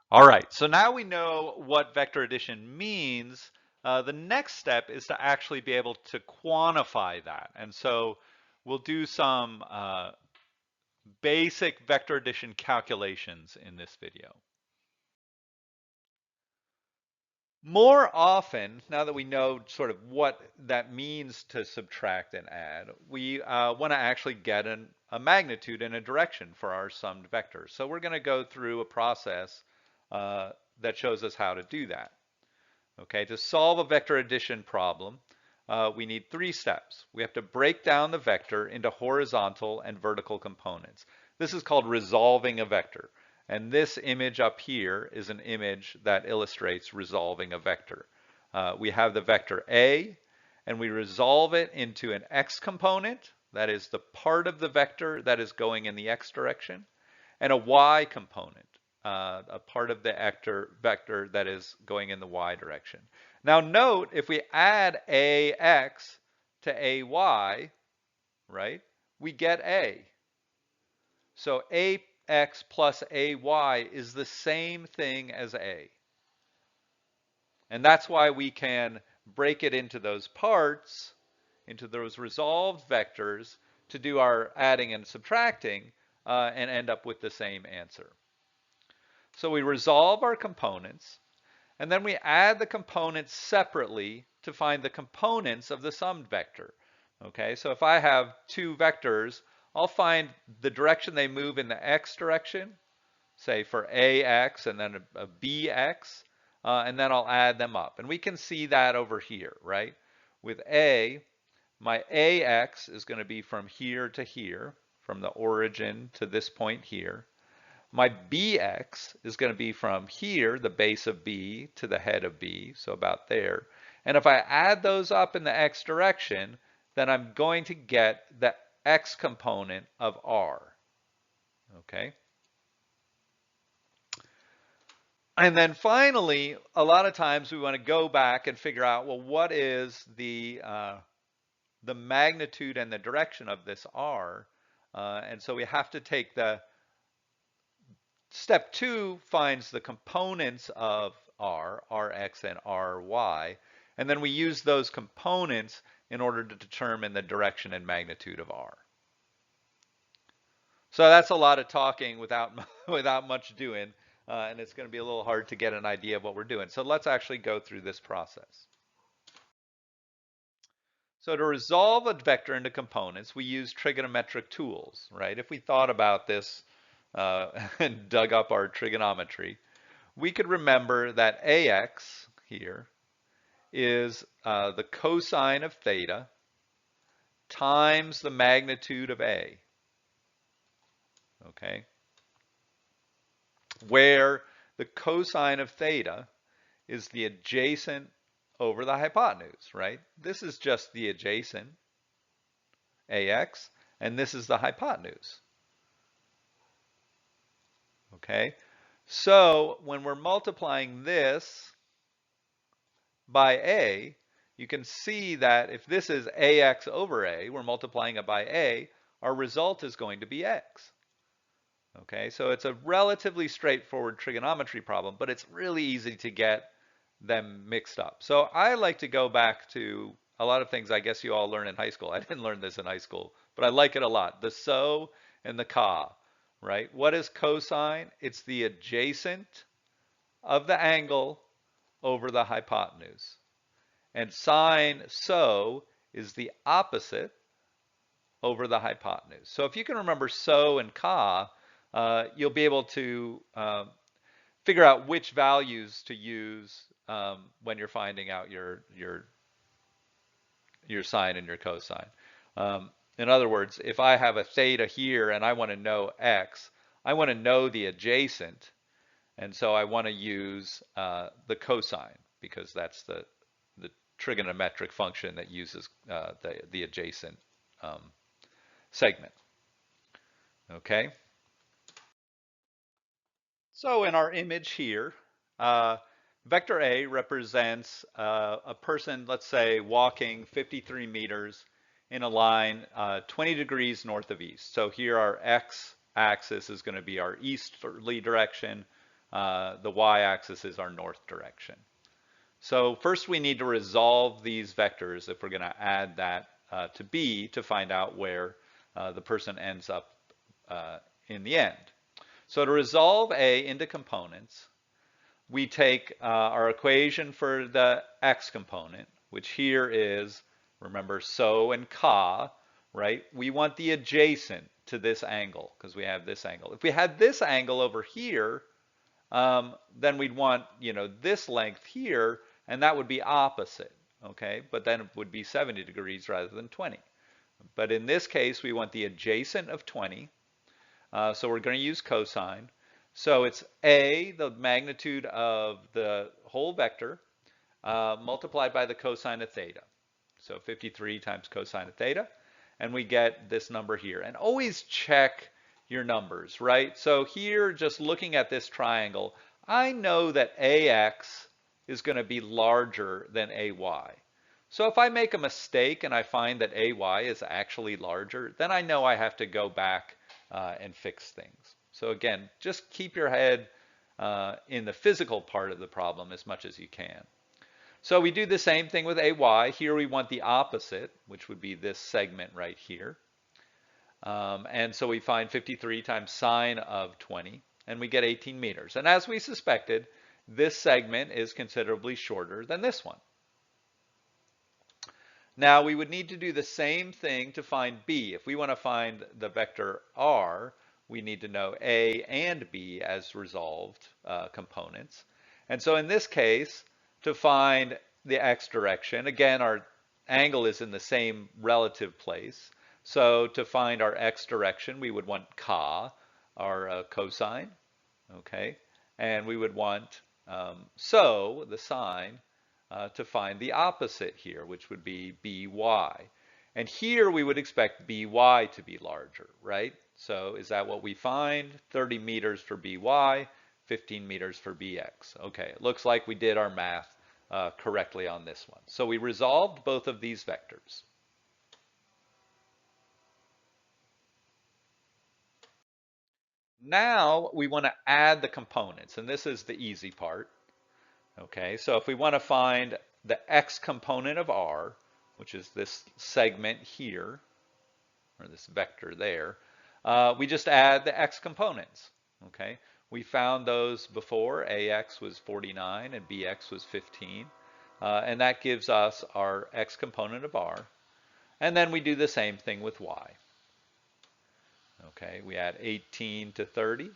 All right, so now we know what vector addition means. The next step is to actually be able to quantify that. And so we'll do some basic vector addition calculations in this video. More often, now that we know sort of what that means to subtract and add, we want to actually get a magnitude and a direction for our summed vectors. So we're going to go through a process that shows us how to do that. Okay, to solve a vector addition problem, we need three steps. We have to break down the vector into horizontal and vertical components. This is called resolving a vector. And this image up here is an image that illustrates resolving a vector. We have the vector A, and we resolve it into an x component, that is the part of the vector that is going in the x direction, and a y component, a part of the vector that is going in the y direction. Now note, if we add ax to ay, right, we get a. So ax plus ay is the same thing as a. And that's why we can break it into those parts, into those resolved vectors, to do our adding and subtracting and end up with the same answer. So we resolve our components, and then we add the components separately to find the components of the summed vector. Okay, so if I have two vectors, I'll find the direction they move in the x direction, say for ax and then a bx, and then I'll add them up. And we can see that over here, right? With a, my ax is going to be from here to here, from the origin to this point here. My bx is going to be from here, the base of b, to the head of b, so about there. And if I add those up in the x direction, then I'm going to get the x component of r. Okay? And then finally, a lot of times we want to go back and figure out, well, what is the magnitude and the direction of this r? And so we have to take the step 2 finds the components of r, rx and ry, and then we use those components in order to determine the direction and magnitude of r. So that's a lot of talking without without much doing, and it's going to be a little hard to get an idea of what we're doing. So let's actually go through this process. So to resolve a vector into components, we use trigonometric tools, right? If we thought about this and dug up our trigonometry, we could remember that ax here is the cosine of theta times the magnitude of a, okay? Where the cosine of theta is the adjacent over the hypotenuse, right? This is just the adjacent, ax, and this is the hypotenuse, okay? So when we're multiplying this by a, you can see that if this is ax over a, we're multiplying it by a, our result is going to be x. Okay, so it's a relatively straightforward trigonometry problem, but it's really easy to get them mixed up. So I like to go back to a lot of things I guess you all learn in high school. I didn't learn this in high school, but I like it a lot. The so and the ka, right? What is cosine? It's the adjacent of the angle over the hypotenuse. And sine so is the opposite over the hypotenuse. So if you can remember so and ka, you'll be able to figure out which values to use when you're finding out your sine and your cosine. In other words, if I have a theta here and I want to know x, I want to know the adjacent, and so I want to use the cosine because that's the trigonometric function that uses the adjacent segment. Okay. So in our image here, vector A represents a person, let's say, walking 53 meters in a line 20 degrees north of east. So here our x-axis is going to be our easterly direction. The y-axis is our north direction. So first we need to resolve these vectors if we're going to add that to B to find out where the person ends up in the end. So to resolve A into components, we take our equation for the x component, which here is, remember, so and ka, right? We want the adjacent to this angle because we have this angle. If we had this angle over here, then we'd want, this length here, and that would be opposite, okay? But then it would be 70 degrees rather than 20. But in this case, we want the adjacent of 20, so we're going to use cosine. So it's A, the magnitude of the whole vector, multiplied by the cosine of theta. So 53 times cosine of theta, and we get this number here. And always check your numbers, right? So here, just looking at this triangle, I know that AX is going to be larger than AY. So if I make a mistake and I find that AY is actually larger, then I know I have to go back and fix things. So again, just keep your head in the physical part of the problem as much as you can. So we do the same thing with AY. Here we want the opposite, which would be this segment right here. And so we find 53 times sine of 20, and we get 18 meters. And as we suspected, this segment is considerably shorter than this one. Now we would need to do the same thing to find B. If we want to find the vector R, we need to know A and B as resolved components. And so in this case, to find the x direction, again, our angle is in the same relative place. So to find our x direction, we would want ka, our cosine, okay? And we would want so, the sine, to find the opposite here, which would be by. And here we would expect by to be larger, right? So is that what we find? 30 meters for by, 15 meters for bx. Okay, it looks like we did our math correctly on this one. So we resolved both of these vectors. Now we want to add the components, and this is the easy part. Okay, so if we want to find the x component of R, which is this segment here, or this vector there, we just add the x components. Okay, we found those before. AX was 49 and BX was 15. And that gives us our x component of R. And then we do the same thing with Y. Okay, we add 18 to 30.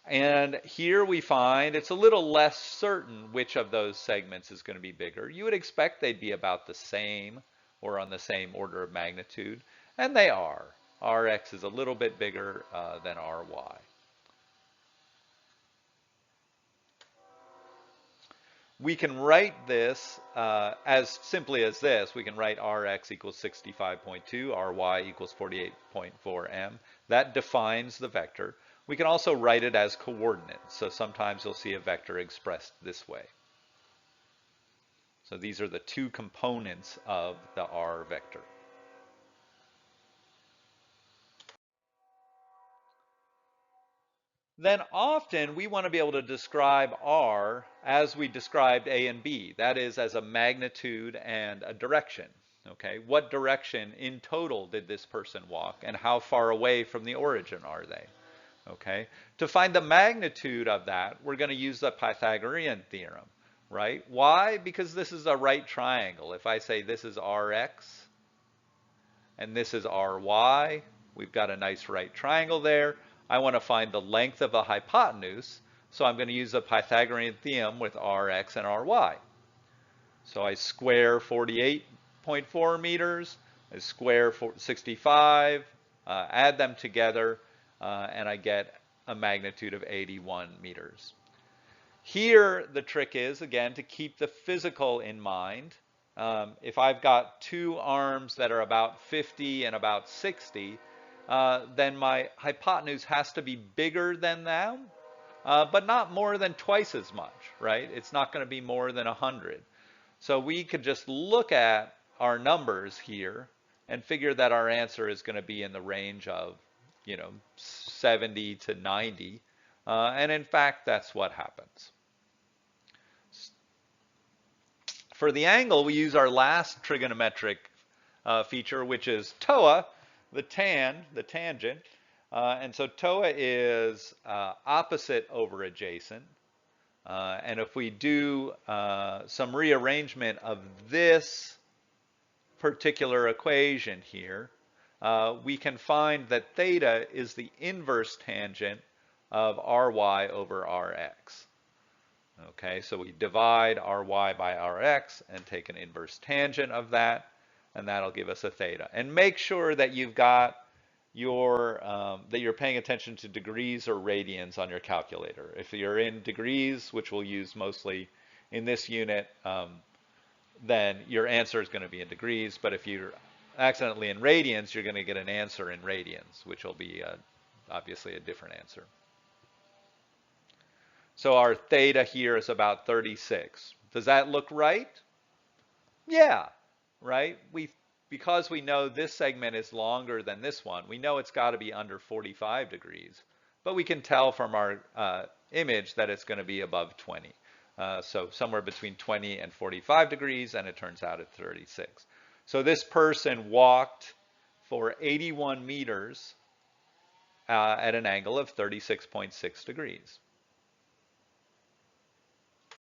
And here we find it's a little less certain which of those segments is going to be bigger. You would expect they'd be about the same or on the same order of magnitude, and they are. Rx is a little bit bigger than Ry. We can write this as simply as this. We can write Rx equals 65.2, Ry equals 48.4 m. That defines the vector. We can also write it as coordinates. So sometimes you'll see a vector expressed this way. So these are the two components of the R vector. Then often we want to be able to describe R as we described A and B. That is, as a magnitude and a direction. Okay, what direction in total did this person walk, and how far away from the origin are they? Okay, to find the magnitude of that, we're going to use the Pythagorean theorem, right? Why? Because this is a right triangle. If I say this is Rx and this is Ry, we've got a nice right triangle there. I want to find the length of a hypotenuse, so I'm going to use the Pythagorean theorem with Rx and Ry. So I square 48.4 meters, I square 65, add them together, and I get a magnitude of 81 meters. Here, the trick is, again, to keep the physical in mind. If I've got two arms that are about 50 and about 60, then my hypotenuse has to be bigger than them, but not more than twice as much, right? It's not going to be more than 100. So we could just look at our numbers here and figure that our answer is going to be in the range of 70 to 90, And in fact, that's what happens. For the angle, we use our last trigonometric feature, which is TOA, the tangent. And so TOA is opposite over adjacent. And if we do some rearrangement of this particular equation here, we can find that theta is the inverse tangent of Ry over Rx. Okay, so we divide Ry by Rx and take an inverse tangent of that, and that'll give us a theta. And make sure that you've got that you're paying attention to degrees or radians on your calculator. If you're in degrees, which we'll use mostly in this unit, then your answer is going to be in degrees. But if you're accidentally in radians, you're going to get an answer in radians, which will be obviously a different answer. So our theta here is about 36. Does that look right? Yeah, right? Because we know this segment is longer than this one, we know it's got to be under 45 degrees. But we can tell from our image that it's going to be above 20. So somewhere between 20 and 45 degrees, and it turns out at 36. So this person walked for 81 meters at an angle of 36.6 degrees.